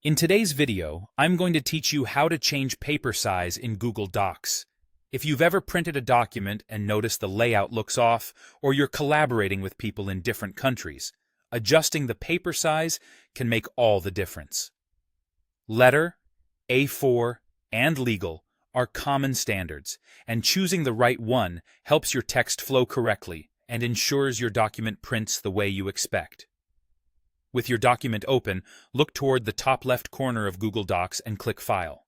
In today's video, I'm going to teach you how to change paper size in Google Docs. If you've ever printed a document and noticed the layout looks off, or you're collaborating with people in different countries, adjusting the paper size can make all the difference. Letter, A4, and legal are common standards, and choosing the right one helps your text flow correctly and ensures your document prints the way you expect. With your document open, look toward the top left corner of Google Docs and click File.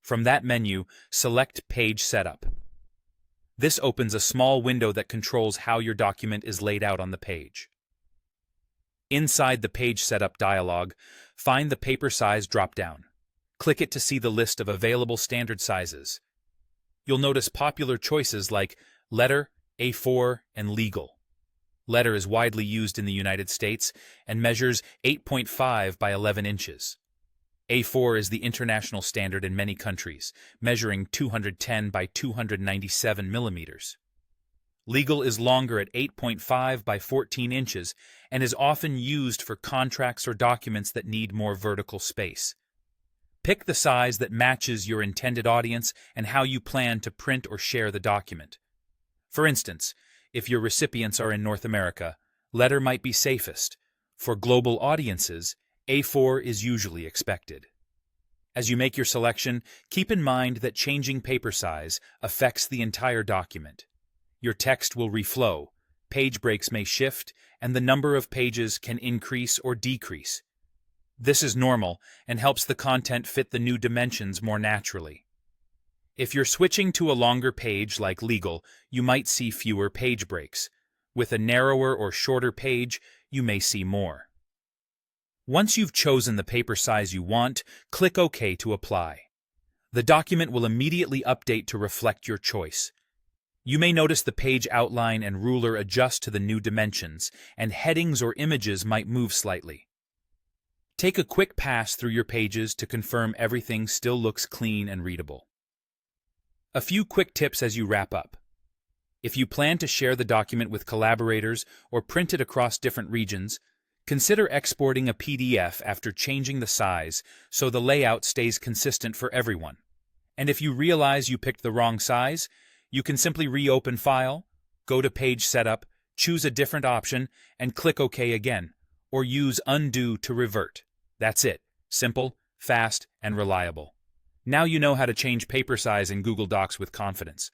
From that menu, select Page Setup. This opens a small window that controls how your document is laid out on the page. Inside the Page Setup dialog, find the Paper Size drop-down. Click it to see the list of available standard sizes. You'll notice popular choices like Letter, A4, and Legal. Letter is widely used in the United States and measures 8.5 by 11 inches. A4 is the international standard in many countries, measuring 210 by 297 millimeters. Legal is longer at 8.5 by 14 inches and is often used for contracts or documents that need more vertical space. Pick the size that matches your intended audience and how you plan to print or share the document. For instance, if your recipients are in North America, Letter might be safest. For global audiences, A4 is usually expected. As you make your selection, keep in mind that changing paper size affects the entire document. Your text will reflow, page breaks may shift, and the number of pages can increase or decrease. This is normal and helps the content fit the new dimensions more naturally. If you're switching to a longer page like Legal, you might see fewer page breaks. With a narrower or shorter page, you may see more. Once you've chosen the paper size you want, click OK to apply. The document will immediately update to reflect your choice. You may notice the page outline and ruler adjust to the new dimensions, and headings or images might move slightly. Take a quick pass through your pages to confirm everything still looks clean and readable. A few quick tips as you wrap up. If you plan to share the document with collaborators or print it across different regions, consider exporting a PDF after changing the size so the layout stays consistent for everyone. And if you realize you picked the wrong size, you can simply reopen File, go to Page Setup, choose a different option, and click OK again, or use Undo to revert. That's it. Simple, fast, and reliable. Now you know how to change paper size in Google Docs with confidence.